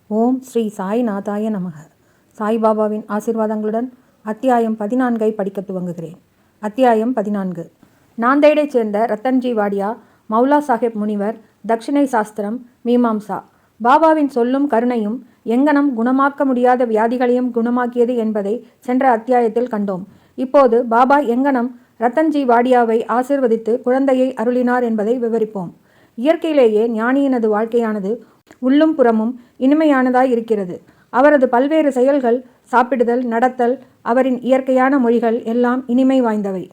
ஓம் ஸ்ரீ சாய்நாதாய நமக. சாய்பாபாவின் ஆசீர்வாதங்களுடன் அத்தியாயம் 14 படிக்க துவங்குகிறேன். அத்தியாயம் 14. நாந்தேடைச் சேர்ந்த ரத்தன்ஜி வாடியா, மௌலா சாஹேப் முனிவர், தட்சிணை சாஸ்திரம், மீமாம்சா. பாபாவின் சொல்லும் கருணையும் எங்கனம் குணமாக்க முடியாத வியாதிகளையும் குணமாக்கியது என்பதை சென்ற அத்தியாயத்தில் கண்டோம். இப்போது பாபா எங்கனம் ரத்தன்ஜி வாடியாவை ஆசீர்வதித்து குழந்தையை அருளினார் என்பதை விவரிப்போம். இயற்கையிலேயே ஞானியினது வாழ்க்கையானது உள்ளும் புறமும் இனிமையானதாய் இருக்கிறது. அவரது பல்வேறு செயல்கள், சாப்பிடுதல், நடத்தல், அவரின் இயற்கையான மொழிகள் எல்லாம் இனிமை வாய்ந்தவை.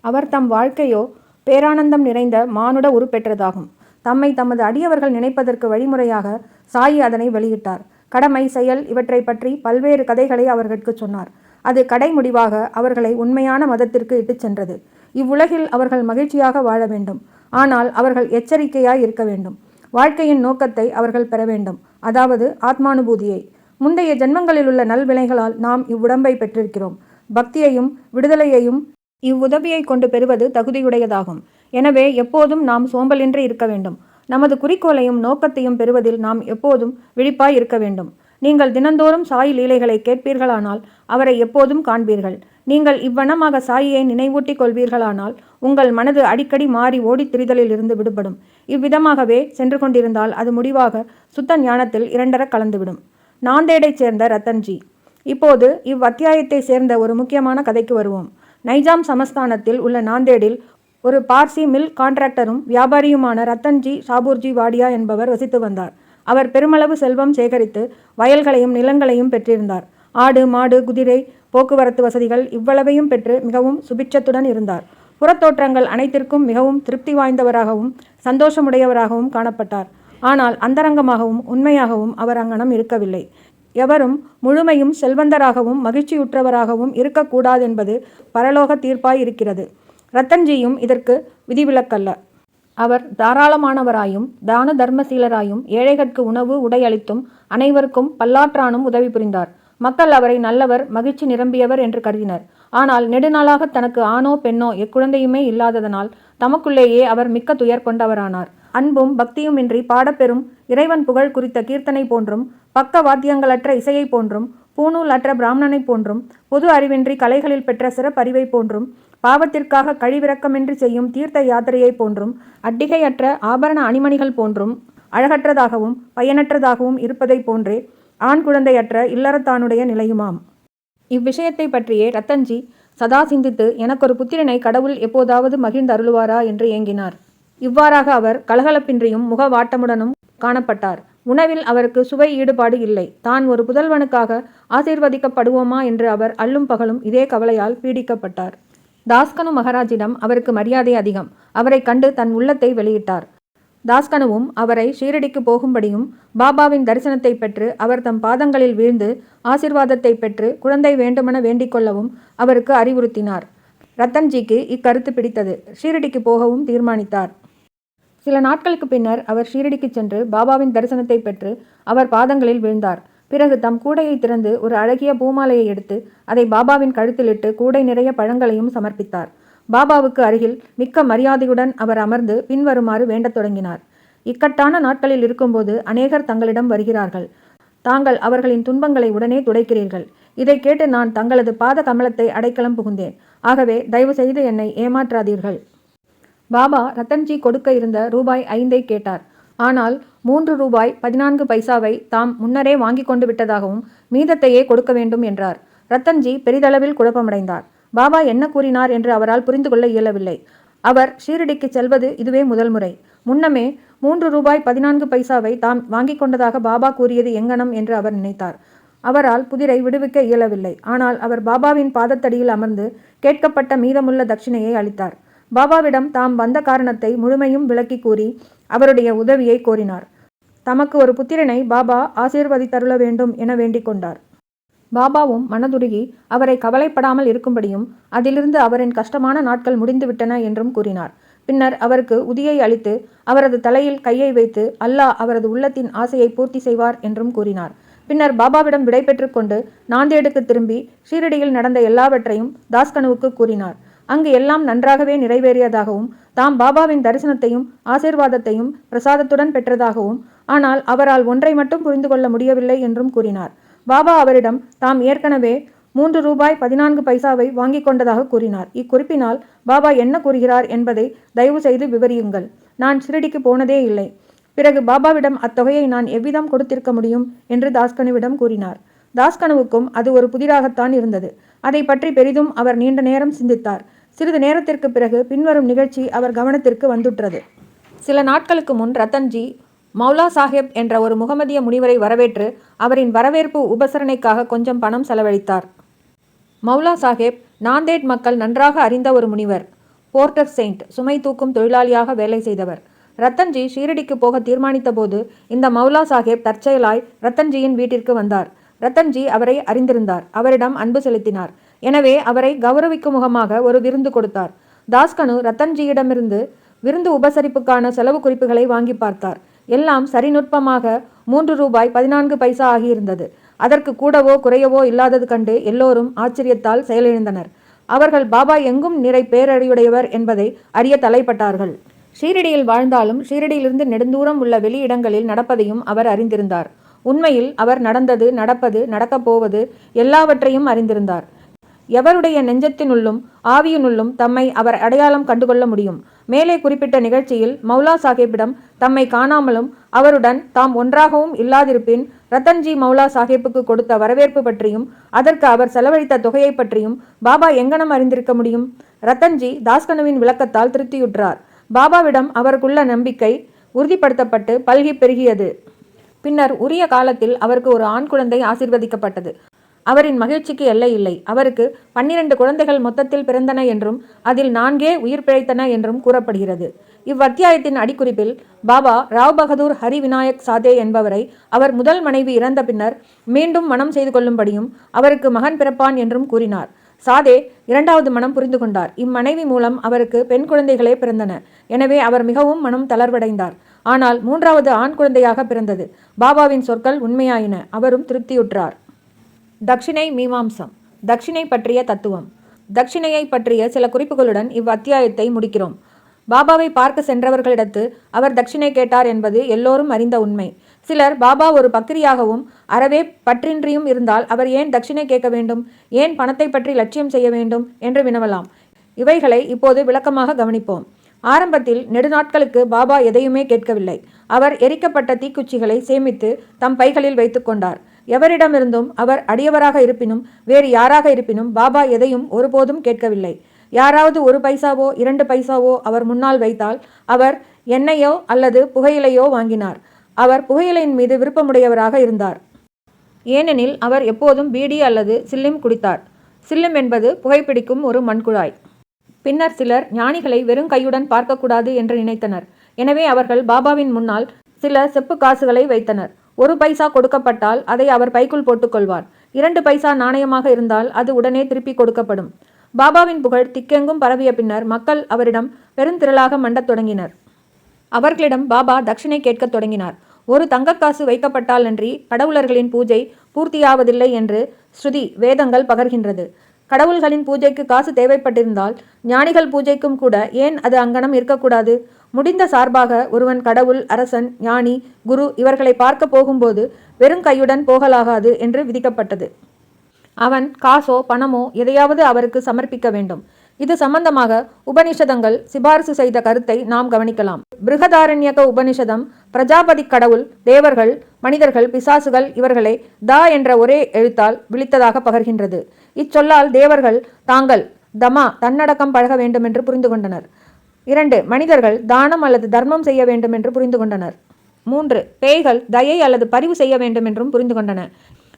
அவர் தம் வாழ்க்கையோ பேரானந்தம் நிறைந்த மானுட உருப்பெற்றதாகும். தம்மை தமது அடியவர்கள் நினைப்பதற்கு வழிமுறையாக சாயி அதனை வெளியிட்டார். கடமை, செயல் இவற்றை பற்றி பல்வேறு கதைகளை அவர்களுக்கு சொன்னார். அது கடைமுடிவாக அவர்களை உண்மையான மதத்திற்கு இட்டுச் சென்றது. இவ்வுலகில் அவர்கள் மகிழ்ச்சியாக வாழ வேண்டும். ஆனால் அவர்கள் எச்சரிக்கையாய் இருக்க வேண்டும். வாழ்க்கையின் நோக்கத்தை அவர்கள் பெற வேண்டும், அதாவது ஆத்மானுபூதியை. முந்தைய ஜென்மங்களில் உள்ள நல்வினைகளால் நாம் இவ்வுடம்பை பெற்றிருக்கிறோம். பக்தியையும் விடுதலையையும் இவ்வுதவியை கொண்டு பெறுவது தகுதியுடையதாகும். எனவே எப்போதும் நாம் சோம்பலின்றி இருக்க வேண்டும். நமது குறிக்கோளையும் நோக்கத்தையும் பெறுவதில் நாம் எப்போதும் விழிப்பாய் இருக்க வேண்டும். நீங்கள் தினந்தோறும் சாய் லீலைகளை கேட்பீர்களானால் அவரை எப்போதும் காண்பீர்கள். நீங்கள் இவ்வண்ணமாக சாயியை நினைவூட்டிக் கொள்வீர்களானால் உங்கள் மனது அடிக்கடி மாறி ஓடித் திரிதலில் இருந்து விடுபடும். இவ்விதமாகவே சென்று கொண்டிருந்தால் அது முடிவாக சுத்த ஞானத்தில் இரண்டர கலந்துவிடும். நாந்தேடைச் சேர்ந்த ரத்தன்ஜி. இப்போது அத்தியாயத்தை சேர்ந்த ஒரு முக்கியமான கதைக்கு வருவோம். நைஜாம் சமஸ்தானத்தில் உள்ள நாந்தேடில் ஒரு பார்சி மில் கான்ட்ராக்டரும் வியாபாரியுமான ரத்தன்ஜி சாபூர்ஜி வாடியா என்பவர் வசித்து வந்தார். அவர் பெருமளவு செல்வம் சேகரித்து வயல்களையும் நிலங்களையும் பெற்றிருந்தார். ஆடு, மாடு, குதிரை, போக்குவரத்து வசதிகள் இவ்வளவையும் பெற்று மிகவும் சுபிட்சத்துடன் இருந்தார். புறத்தோற்றங்கள் அனைத்திற்கும் மிகவும் திருப்தி வாய்ந்தவராகவும் சந்தோஷமுடையவராகவும் காணப்பட்டார். ஆனால் அந்தரங்கமாகவும் உண்மையாகவும் அவர் அங்கனம் இருக்கவில்லை. எவரும் முழுமையும் செல்வந்தராகவும் மகிழ்ச்சியுற்றவராகவும் இருக்கக்கூடாதென்பது பரலோக தீர்ப்பாய் இருக்கிறது. ரத்தன்ஜியும் இதற்கு விதிவிலக்கல்ல. அவர் தாராளமானவராயும் தான தர்மசீலராயும் ஏழைகட்கு உணவு உடை அளித்தும் அனைவருக்கும் பல்லாற்றானும் உதவி புரிந்தார். மக்கள் அவரை நல்லவர், மகிழ்ச்சி நிரம்பியவர் என்று கருதினர். ஆனால் நெடுநாளாக தனக்கு ஆணோ பெண்ணோ எக்குழந்தையுமே இல்லாததனால் தமக்குள்ளேயே அவர் மிக்க துயர் கொண்டவரானார். அன்பும் பக்தியுமின்றி பாடப்பெறும் இறைவன் புகழ் குறித்த கீர்த்தனை போன்றும், பக்க வாத்தியங்களற்ற இசையை போன்றும், பூணூல் அற்ற பிராமணனை போன்றும், பொது அறிவின்றி கலைகளில் பெற்ற சிறப்பறிவை போன்றும், பாவத்திற்காக கழிவிறக்கமின்றி செய்யும் தீர்த்த யாத்திரையை போன்றும், அட்டிகையற்ற ஆபரண அணிமணிகள் போன்றும், அழகற்றதாகவும் பயனற்றதாகவும் இருப்பதை போன்றே ஆண் குழந்தையற்ற இல்லறத்தானுடைய நிலையுமாம். இவ்விஷயத்தை பற்றியே ரத்தன்ஜி சதா சிந்தித்து எனக்கொரு புத்திரனை கடவுள் எப்போதாவது மகிழ்ந்து அருளுவாரா என்று ஏங்கினார். இவ்வாறாக அவர் கலகலப்பின்றியும் முகவாட்டமுடனும் காணப்பட்டார். உணவில் அவருக்கு சுவை ஈடுபாடு இல்லை. தான் ஒரு புதல்வனுக்காக ஆசீர்வதிக்கப்படுவோமா என்று அவர் அல்லும் பகலும் இதே கவலையால் பீடிக்கப்பட்டார். தாஸ்கனு மகாராஜிடம் அவருக்கு மரியாதை அதிகம். அவரை கண்டு தன் உள்ளத்தை வெளியிட்டார். தாஸ்கனுவும் அவரை ஷீரடிக்கு போகும்படியும் பாபாவின் தரிசனத்தை பெற்று அவர் தம் பாதங்களில் வீழ்ந்து ஆசீர்வாதத்தை பெற்று குழந்தை வேண்டுமென வேண்டிக் கொள்ளவும் அவருக்கு அறிவுறுத்தினார். ரத்தன்ஜிக்கு இக்கருத்து பிடித்தது. ஷீரடிக்கு போகவும் தீர்மானித்தார். சில நாட்களுக்கு பின்னர் அவர் ஷீரடிக்கு சென்று பாபாவின் தரிசனத்தை பெற்று அவர் பாதங்களில் வீழ்ந்தார். பிறகு தம் கூடையை திறந்து ஒரு அழகிய பூமாலையை எடுத்து அதை பாபாவின் கழுத்திலிட்டு கூடை நிறைய பழங்களையும் சமர்ப்பித்தார். பாபாவுக்கு அருகில் மிக்க மரியாதையுடன் அவர் அமர்ந்து பின்வருமாறு வேண்டத் தொடங்கினார். இக்கட்டான நாட்களில் இருக்கும்போது அநேகர் தங்களிடம் வருகிறார்கள். தாங்கள் அவர்களின் துன்பங்களை உடனே துடைக்கிறீர்கள். இதை கேட்டு நான் தங்களது பாத கமலத்தை அடைக்கலம் புகுந்தேன். ஆகவே தயவு செய்து என்னை ஏமாற்றாதீர்கள். பாபா ரத்தன்ஜி கொடுக்க இருந்த ரூபாய் 5 கேட்டார். ஆனால் 3 ரூபாய் 14 பைசாவை தாம் முன்னரே வாங்கி கொண்டு விட்டதாகவும் மீதத்தையே கொடுக்க வேண்டும் என்றார். ரத்தன்ஜி பெரிதளவில் குழப்பமடைந்தார். பாபா என்ன கூறினார் என்று அவரால் புரிந்து கொள்ள இயலவில்லை. அவர் ஷீரடிக்கு செல்வது இதுவே முதல் முறை. முன்னமே 3 ரூபாய் 14 பைசாவை தாம் வாங்கி கொண்டதாக பாபா கூறியது எங்கனம் என்று அவர் நினைத்தார். அவரால் புதிரை விடுவிக்க இயலவில்லை. ஆனால் அவர் பாபாவின் பாதத்தடியில் அமர்ந்து கேட்கப்பட்ட மீதமுள்ள தட்சிணையை அளித்தார். பாபாவிடம் தாம் வந்த காரணத்தை முழுமையும் விளக்கி கூறி அவருடைய உதவியை கோரினார். தமக்கு ஒரு புத்திரனை பாபா ஆசீர்வதித்தருள வேண்டும் என வேண்டிக் கொண்டார். பாபாவும் மனதுருகி அவரை கவலைப்படாமல் இருக்கும்படியும் அதிலிருந்து அவரின் கஷ்டமான நாட்கள் முடிந்துவிட்டன என்றும் கூறினார். பின்னர் அவருக்கு உதியை அளித்து அவரது தலையில் கையை வைத்து அல்லாஹ் அவரது உள்ளத்தின் ஆசையை பூர்த்தி செய்வார் என்றும் கூறினார். பின்னர் பாபாவிடம் விடை பெற்று கொண்டு நாந்தேடுக்கு திரும்பி ஷீரடியில் நடந்த எல்லாவற்றையும் தாஸ்கனுவுக்கு கூறினார். அங்கு எல்லாம் நன்றாகவே நிறைவேறியதாகவும் தாம் பாபாவின் தரிசனத்தையும் ஆசீர்வாதத்தையும் பிரசாதத்துடன் பெற்றதாகவும், ஆனால் அவரால் ஒன்றை மட்டும் புரிந்து கொள்ள முடியவில்லை என்றும் கூறினார். பாபா அவரிடம் தாம் ஏற்கனவே 3 ரூபாய் 14 பைசாவை வாங்கிக் கொண்டதாக கூறினார். இக்குறிப்பினால் பாபா என்ன கூறுகிறார் என்பதை தயவு செய்து விவரியுங்கள். நான் ஷிரடிக்கு போனதே இல்லை. பிறகு பாபாவிடம் அத்தொகையை நான் எவ்விதம் கொடுத்திருக்க முடியும் என்று தாஸ்கனுவிடம் கூறினார். தாஸ்கனுவுக்கும் அது ஒரு புதிராகத்தான் இருந்தது. அதை பற்றி பெரிதும் அவர் நீண்ட நேரம் சிந்தித்தார். சிறிது நேரத்திற்கு பிறகு பின்வரும் நிகழ்ச்சி அவர் கவனத்திற்கு வந்துற்றது. சில நாட்களுக்கு முன் ரத்தன்ஜி மௌலா சாஹேப் என்ற ஒரு முகமதிய முனிவரை வரவேற்று அவரின் வரவேற்பு உபசரணைக்காக கொஞ்சம் பணம் செலவழித்தார். மௌலா சாஹேப் நாந்தேட் மக்கள் நன்றாக அறிந்த ஒரு முனிவர். போர்ட்டர் செயின்ட், சுமை தூக்கும் தொழிலாளியாக வேலை செய்தவர். ரத்தன்ஜி ஷீரடிக்கு போக தீர்மானித்த போது இந்த மௌலா சாஹேப் தற்செயலாய் ரத்தன்ஜியின் வீட்டிற்கு வந்தார். ரத்தன்ஜி அவரை அறிந்திருந்தார். அவரிடம் அன்பு செலுத்தினார். எனவே அவரை கௌரவிக்கும் முகமாக ஒரு விருந்து கொடுத்தார். தாஸ்கனு ரத்தன்ஜியிடமிருந்து விருந்து உபசரிப்புக்கான செலவு குறிப்புகளை வாங்கி பார்த்தார். எல்லாம் சரிநுட்பமாக 3 ரூபாய் 14 பைசா ஆகியிருந்தது. அதற்கு கூடவோ குறையவோ இல்லாதது கண்டு எல்லோரும் ஆச்சரியத்தால் செயலிழந்தனர். அவர்கள் பாபா எங்கும் நிறை பேரறிவுடையவர் என்பதை அறிய தலைப்பட்டார்கள். ஷீரடியில் வாழ்ந்தாலும் ஷீரடியிலிருந்து நெடுந்தூரம் உள்ள வெளியிடங்களில் நடப்பதையும் அவர் அறிந்திருந்தார். உண்மையில் அவர் நடந்தது, நடப்பது, நடக்கப் போவது எல்லாவற்றையும் அறிந்திருந்தார். எவருடைய நெஞ்சத்தினுள்ளும் ஆவியினுள்ளும் தம்மை அவர் அடையாளம் கண்டுகொள்ள முடியும். மேலே குறிப்பிட்ட நிகழ்ச்சியில் மௌலா சாஹேப்பிடம் தம்மை காணாமலும் அவருடன் தாம் ஒன்றாகவும் இல்லாதிருப்பின் ரத்தன்ஜி மௌலா சாஹேப்புக்கு கொடுத்த வரவேற்பு பற்றியும் அதற்கு அவர் செலவழித்த தொகையை பற்றியும் பாபா எங்கனம் அறிந்திருக்க முடியும்? ரத்தன்ஜி தாஸ்கனுவின் விளக்கத்தால் திருப்தியுற்றார். பாபாவிடம் அவருக்குள்ள நம்பிக்கை உறுதிப்படுத்தப்பட்டு பல்கி பெருகியது. பின்னர் உரிய காலத்தில் அவருக்கு ஒரு ஆண் குழந்தை ஆசீர்வதிக்கப்பட்டது. அவரின் மகிழ்ச்சிக்கு எல்லை இல்லை. அவருக்கு 12 குழந்தைகள் மொத்தத்தில் பிறந்தன என்றும் அதில் 4 உயிர் பிழைத்தன என்றும் கூறப்படுகிறது. இவ்வத்தியாயத்தின் அடிக்குறிப்பில் பாபா ராவ் பகதூர் ஹரி விநாயக் சாதே என்பவரை அவர் முதல் மனைவி இறந்த பின்னர் மீண்டும் மனம் செய்து கொள்ளும்படியும் அவருக்கு மகன் பிறப்பான் என்றும் கூறினார். சாதே 2வது மனம் புரிந்து கொண்டார். இம்மனைவி மூலம் அவருக்கு பெண் குழந்தைகளே பிறந்தன. எனவே அவர் மிகவும் மனம் தளர்வடைந்தார். ஆனால் 3வது ஆண் குழந்தையாக பிறந்தது. பாபாவின் சொற்கள் உண்மையாயின. அவரும் திருப்தியுற்றார். தக்ஷிணை மீமாம்சம். தக்ஷிணை பற்றிய தத்துவம். தக்ஷிணையை பற்றிய சில குறிப்புகளுடன் இவ்வத்தியாயத்தை முடிக்கிறோம். பாபாவை பார்க்க சென்றவர்களிடத்து அவர் தட்சிணை கேட்டார் என்பது எல்லோரும் அறிந்த உண்மை. சிலர் பாபா ஒரு பக்கிரியாகவும் அறவே பற்றின்றியும் இருந்தால் அவர் ஏன் தட்சிணை கேட்க வேண்டும், ஏன் பணத்தை பற்றி லட்சியம் செய்ய வேண்டும் என்று வினவலாம். இவைகளை இப்போது விளக்கமாக கவனிப்போம். ஆரம்பத்தில் நெடுநாட்களுக்கு பாபா எதையுமே கேட்கவில்லை. அவர் எரிக்கப்பட்ட தீக்குச்சிகளை சேமித்து தம் பைகளில் வைத்து கொண்டார். எவரிடமிருந்தும் அவர் அடியவராக இருப்பினும் வேறு யாராக இருப்பினும் பாபா எதையும் ஒருபோதும் கேட்கவில்லை. யாராவது 1 பைசாவோ 2 பைசாவோ அவர் முன்னால் வைத்தால் அவர் எண்ணெயோ அல்லது புகையிலையோ வாங்கினார். அவர் புகையிலையின் மீது விருப்பமுடையவராக இருந்தார். ஏனெனில் அவர் எப்போதும் பீடி அல்லது சில்லிம் குடித்தார். சில்லிம் என்பது புகைப்பிடிக்கும் ஒரு மண்குழாய். பின்னர் சிலர் ஞானிகளை வெறும் கையுடன் பார்க்கக்கூடாது என்று நினைத்தனர். எனவே அவர்கள் பாபாவின் முன்னால் சில செப்பு காசுகளை வைத்தனர். 1 பைசா கொடுக்கப்பட்டால் அதை அவர் பைக்குள் போட்டுக்கொள்வார். 2 பைசா நாணயமாக இருந்தால் அது உடனே திருப்பி கொடுக்கப்படும். பாபாவின் புகழ் திக்கெங்கும் பரவிய பின்னர் மக்கள் அவரிடம் பெருந்திரளாக மண்டத் தொடங்கினர். அவர்களிடம் பாபா தட்சிணை கேட்கத் தொடங்கினார். 1 தங்கக்காசு வைக்கப்பட்டால் அன்றி கடவுளர்களின் பூஜை பூர்த்தியாவதில்லை என்று ஸ்ருதி வேதங்கள் பகர்கின்றது. கடவுள்களின் பூஜைக்கு காசு தேவைப்பட்டிருந்தால் ஞானிகள் பூஜைக்கும் கூட ஏன் அது அங்கனம் இருக்கக்கூடாது? முடிந்த சார்பாக ஒருவன் கடவுள், அரசன், ஞானி, குரு இவர்களை பார்க்க போகும்போது வெறும் கையுடன் போகலாகாது என்று விதிக்கப்பட்டது. அவன் காசோ பணமோ எதையாவது அவருக்கு சமர்ப்பிக்க வேண்டும். இது சம்பந்தமாக உபனிஷதங்கள் சிபாரிசு செய்த கருத்தை நாம் கவனிக்கலாம். பிருகதாரண்யக உபனிஷதம் பிரஜாபதி கடவுள், தேவர்கள், மனிதர்கள், பிசாசுகள் இவர்களை தா என்ற ஒரே எழுத்தால் விழித்ததாக பகர்கின்றது. இச்சொல்லால் தேவர்கள் தாங்கள் தமா தன்னடக்கம் பழக வேண்டும் என்று புரிந்து கொண்டனர். 2 மனிதர்கள் தானம் அல்லது தர்மம் செய்ய வேண்டும் என்று புரிந்து கொண்டனர். 3 பேய்கள் தயை அல்லது பரிவு செய்ய வேண்டும் என்றும் புரிந்து கொண்டன.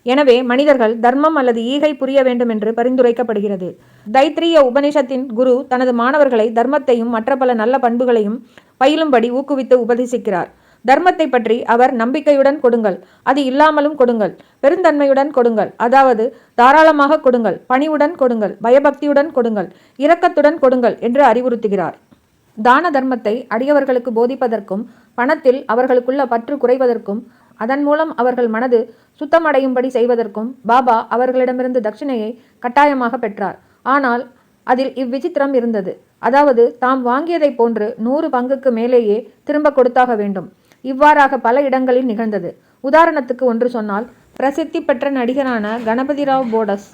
எனவே மனிதர்கள் தர்மம் அல்லது ஈகை புரிய வேண்டும் என்று பரிந்துரைக்கப்படுகிறது. தைத்திரிய உபனிஷத்தின் குரு தனது மாணவர்களை தர்மத்தையும் மற்ற பல நல்ல பண்புகளையும் பயிலும்படி ஊக்குவித்து உபதேசிக்கிறார். தர்மத்தை பற்றி அவர் நம்பிக்கையுடன் கொடுங்கள், அது இல்லாமலும் கொடுங்கள், பெருந்தன்மையுடன் கொடுங்கள், அதாவது தாராளமாக கொடுங்கள், பணிவுடன் கொடுங்கள், பயபக்தியுடன் கொடுங்கள், இரக்கத்துடன் கொடுங்கள் என்று அறிவுறுத்துகிறார். தான தர்மத்தை அடியவர்களுக்கு போதிப்பதற்கும் பணத்தில் அவர்களுக்குள்ள பற்று குறைவதற்கும் அதன் மூலம் அவர்கள் மனது சுத்தமடையும்படி செய்வதற்கும் பாபா அவர்களிடமிருந்து தட்சிணையை கட்டாயமாக பெற்றார். ஆனால் அதில் இவ்விசித்திரம் இருந்தது. அதாவது தாம் வாங்கியதைப் போன்று 100 பங்குக்கு மேலேயே திரும்ப கொடுத்தாக வேண்டும். இவ்வாறாக பல இடங்களில் நிகழ்ந்தது. உதாரணத்துக்கு ஒன்று சொன்னால், பிரசித்தி பெற்ற நடிகரான கணபதிராவ் போடஸ்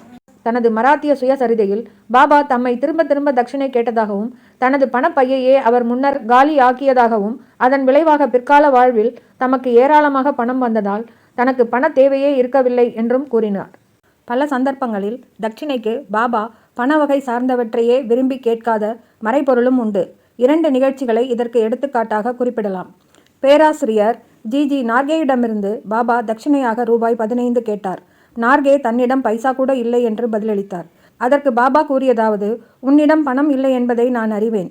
தனது மராத்திய சுயசரிதையில் பாபா தம்மை திரும்ப திரும்ப தட்சிணை கேட்டதாகவும், தனது பணப்பையையே அவர் முன்னர் காலி ஆக்கியதாகவும், அதன் விளைவாக பிற்கால வாழ்வில் தமக்கு ஏராளமாக பணம் வந்ததால் தனக்கு பண தேவையே இருக்கவில்லை என்றும் கூறினார். பல சந்தர்ப்பங்களில் தட்சிணைக்கு பாபா பண வகை சார்ந்தவற்றையே விரும்பி கேட்காத மறைபொருளும் உண்டு. 2 நிகழ்ச்சிகளை இதற்கு எடுத்துக்காட்டாக குறிப்பிடலாம். பேராசிரியர் ஜி நார்கேயிடமிருந்து பாபா தட்சிணையாக ரூபாய் 15 கேட்டார். நார்கே தன்னிடம் பைசா கூட இல்லை என்று பதிலளித்தார். அதற்கு பாபா கூறியதாவது: உன்னிடம் பணம் இல்லை என்பதை நான் அறிவேன்.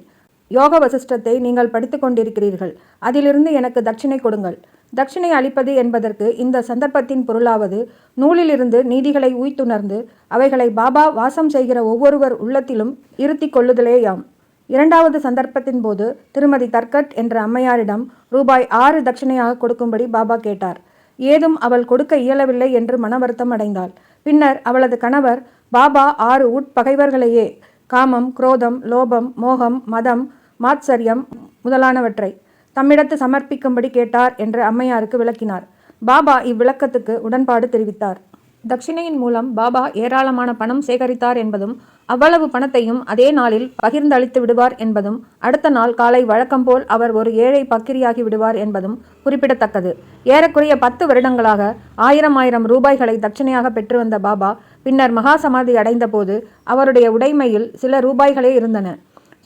யோக வசிஷ்டத்தை நீங்கள் படித்து கொண்டிருக்கிறீர்கள். அதிலிருந்து எனக்கு தட்சிணை கொடுங்கள். தட்சிணை அளிப்பது என்பதற்கு இந்த சந்தர்ப்பத்தின் பொருளாவது, நூலிலிருந்து நீதிகளை உய்த்துணர்ந்து அவைகளை பாபா வாசம் செய்கிற ஒவ்வொருவர் உள்ளத்திலும் இருத்தி கொள்ளுதலேயாம். 2வது சந்தர்ப்பத்தின் போது திருமதி தர்கட் என்ற அம்மையாரிடம் ரூபாய் 6 தட்சிணையாக கொடுக்கும்படி பாபா கேட்டார். ஏதும் அவள் கொடுக்க இயலவில்லை என்று மன வருத்தம் அடைந்தாள். பின்னர் அவளது கணவர் பாபா 6 உட்பகைவர்களையே, காமம், குரோதம், லோபம், மோகம், மதம், மாத்சரியம் முதலானவற்றை தம்மிடத்து சமர்ப்பிக்கும்படி கேட்டார் என்று அம்மையாருக்கு விளக்கினார். பாபா இவ்விளக்கத்துக்கு உடன்பாடு தெரிவித்தார். தட்சிணையின் மூலம் பாபா ஏராளமான பணம் சேகரித்தார் என்பதும், அவ்வளவு பணத்தையும் அதே நாளில் பகிர்ந்தளித்து விடுவார் என்பதும், அடுத்த நாள் காலை வழக்கம்போல் அவர் ஒரு ஏழை பக்கிரியாகி விடுவார் என்பதும் குறிப்பிடத்தக்கது. ஏறக்குறைய 10 வருடங்களாக 1000 ரூபாய்களை தட்சிணையாக பெற்று வந்த பாபா பின்னர் மகா சமாதி அடைந்த போது அவருடைய உடைமையில் சில ரூபாய்களே இருந்தன.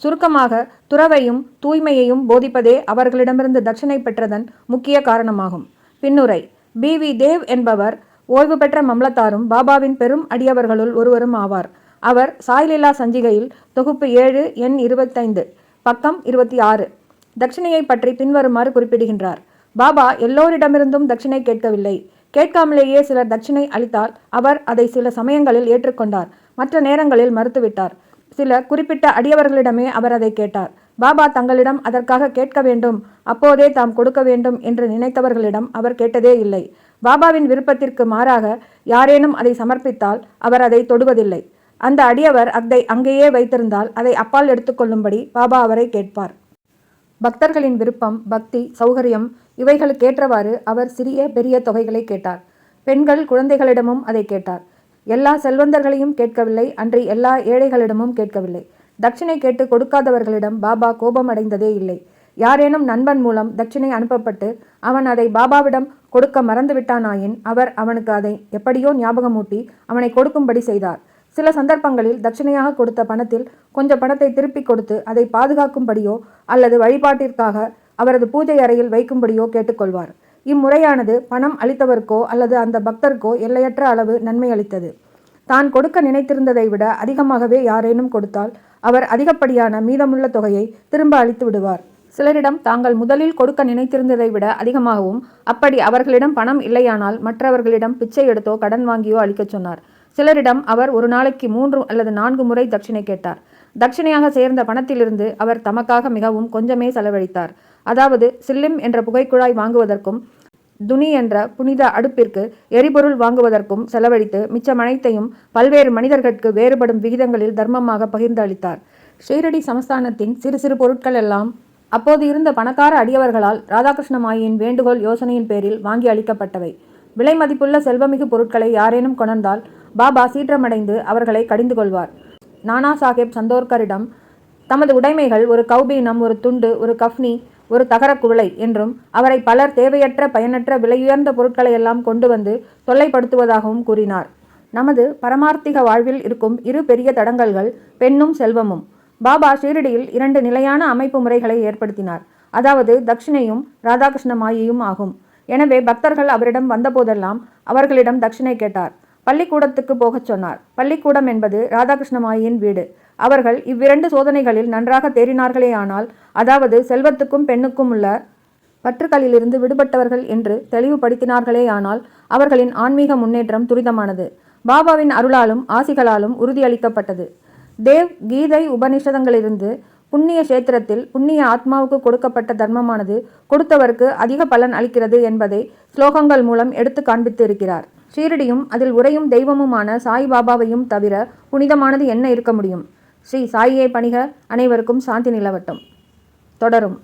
சுருக்கமாக, துறவையும் தூய்மையையும் போதிப்பதே அவர்களிடமிருந்து தட்சிணை பெற்றதன் முக்கிய காரணமாகும். பின்னுரை: பி.வி. தேவ் என்பவர் ஓய்வு பெற்ற மம்லத்தாரும் பாபாவின் பெரும் அடியவர்களுள் ஒருவரும் ஆவார். அவர் சாய்லீலா சஞ்சிகையில் தொகுப்பு 7 எண் 25 பக்கம் 26 தட்சிணையை பற்றி பின்வருமாறு குறிப்பிடுகின்றார். பாபா எல்லோரிடமிருந்தும் தட்சிணை கேட்கவில்லை. கேட்காமலேயே சிலர் தட்சிணை அளித்தால் அவர் அதை சில சமயங்களில் ஏற்றுக்கொண்டார், மற்ற நேரங்களில் மறுத்துவிட்டார். சில குறிப்பிட்ட அடியவர்களிடமே அவர் அதை கேட்டார். பாபா தங்களிடம் அதற்காக கேட்க வேண்டும், அப்போதே தாம் கொடுக்க வேண்டும் என்று நினைத்தவர்களிடம் அவர் கேட்டதே இல்லை. பாபாவின் விருப்பத்திற்கு மாறாக யாரேனும் அதை சமர்ப்பித்தால் அவர் அதை தொடுவதில்லை. அந்த அடியவர் அதை அங்கேயே வைத்திருந்தால் அதை அப்பால் எடுத்துக்கொள்ளும்படி பாபா அவரை கேட்பார். பக்தர்களின் விருப்பம், பக்தி, சௌகரியம் இவைகளுக்கேற்றவாறு அவர் சிறிய பெரிய தொகைகளை கேட்டார். பெண்கள், குழந்தைகளிடமும் அதை கேட்டார். எல்லா செல்வந்தர்களையும் கேட்கவில்லை, அன்றி எல்லா ஏழைகளிடமும் கேட்கவில்லை. தட்சிணை கேட்டு கொடுக்காதவர்களிடம் பாபா கோபம் அடைந்ததே இல்லை. யாரேனும் நண்பன் மூலம் தட்சிணை அனுப்பப்பட்டு அவன் அதை பாபாவிடம் கொடுக்க மறந்துவிட்டானாயின் அவர் அவனுக்கு அதை எப்படியோ ஞாபகமூட்டி அவனை கொடுக்கும்படி செய்தார். சில சந்தர்ப்பங்களில் தட்சிணையாக கொடுத்த பணத்தில் கொஞ்சம் பணத்தை திருப்பிக் கொடுத்து அதை பாதுகாக்கும்படியோ அல்லது வழிபாட்டிற்காக அவரது பூஜை அறையில் வைக்கும்படியோ கேட்டுக்கொள்வார். இம்முறையானது பணம் அளித்தவருக்கோ அல்லது அந்த பக்தருக்கோ எல்லையற்ற அளவு நன்மை அளித்தது. தான் கொடுக்க நினைத்திருந்ததை விட அதிகமாகவே யாரேனும் கொடுத்தால் அவர் அதிகப்படியான மீதமுள்ள தொகையை திரும்ப அளித்து விடுவார். சிலரிடம் தாங்கள் முதலில் கொடுக்க நினைத்திருந்ததை விட அதிகமாகவும், அப்படி அவர்களிடம் பணம் இல்லையானால் மற்றவர்களிடம் பிச்சை எடுத்தோ கடன் வாங்கியோ அளிக்கச் சொன்னார். சிலரிடம் அவர் ஒரு நாளைக்கு 3 அல்லது 4 முறை தட்சிணை கேட்டார். தட்சிணையாக சேர்ந்த பணத்திலிருந்து அவர் தமக்காக மிகவும் கொஞ்சமே செலவழித்தார். அதாவது சில்லிம் என்ற புகைக்குழாய் வாங்குவதற்கும் துனி என்ற புனித அடுப்பிற்கு எரிபொருள் வாங்குவதற்கும் செலவழித்து மிச்சமனைத்தையும் பல்வேறு மனிதர்களுக்கு வேறுபடும் விகிதங்களில் தர்மமாக பகிர்ந்து அளித்தார். ஷீரடி சமஸ்தானத்தின் சிறு சிறு பொருட்கள் எல்லாம் அப்போது இருந்த பணக்கார அடியவர்களால் ராதாகிருஷ்ண மாயின் வேண்டுகோள் யோசனையின் பேரில் வாங்கி அளிக்கப்பட்டவை. விலை மதிப்புள்ள செல்வமிகு பொருட்களை யாரேனும் கொணர்ந்தால் பாபா சீற்றமடைந்து அவர்களை கடிந்து கொள்வார். நானா சாஹேப் சந்தோர்கரிடம் தமது உடைமைகள் ஒரு கௌபீனம், ஒரு துண்டு, ஒரு கஃப்னி, ஒரு தகர குவளை என்றும் அவரை பலர் தேவையற்ற பயனற்ற விலையுயர்ந்த பொருட்களையெல்லாம் கொண்டு வந்து தொல்லைப்படுத்துவதாகவும் கூறினார். நமது பரமார்த்திக வாழ்வில் இருக்கும் 2 பெரிய தடங்கல்கள் பெண்ணும் செல்வமும். பாபா ஷீரடியில் 2 நிலையான அமைப்பு முறைகளை ஏற்படுத்தினார். அதாவது தட்சிணையும் ராதாகிருஷ்ண மாயையும் ஆகும். எனவே பக்தர்கள் அவரிடம் வந்தபோதெல்லாம் அவர்களிடம் தட்சிணை கேட்டார். பள்ளிக்கூடத்துக்கு போகச் சொன்னார். பள்ளிக்கூடம் என்பது ராதாகிருஷ்ண மாயின் வீடு. அவர்கள் இவ்விரண்டு சோதனைகளில் நன்றாக தேறினார்களேயானால், அதாவது செல்வத்துக்கும் பெண்ணுக்கும் உள்ள பற்றுக்களிலிருந்து விடுபட்டவர்கள் என்று தெளிவுபடுத்தினார்களேயானால் அவர்களின் ஆன்மீக முன்னேற்றம் துரிதமானது. பாபாவின் அருளாலும் ஆசிகளாலும் உறுதியளிக்கப்பட்டது. தேவ் கீதை உபனிஷதங்களிலிருந்து புண்ணிய கஷேத்திரத்தில் புண்ணிய ஆத்மாவுக்கு கொடுக்கப்பட்ட தர்மமானது கொடுத்தவருக்கு அதிக பலன் அளிக்கிறது என்பதை ஸ்லோகங்கள் மூலம் எடுத்து காண்பித்து இருக்கிறார். ஷீரடியும் அதில் உறையும் தெய்வமுமான சாய் பாபாவையும் தவிர புனிதமானது என்ன இருக்க முடியும்? ஸ்ரீ சாயியை பணிக, அனைவருக்கும் சாந்தி நிலவட்டும். தொடரும்.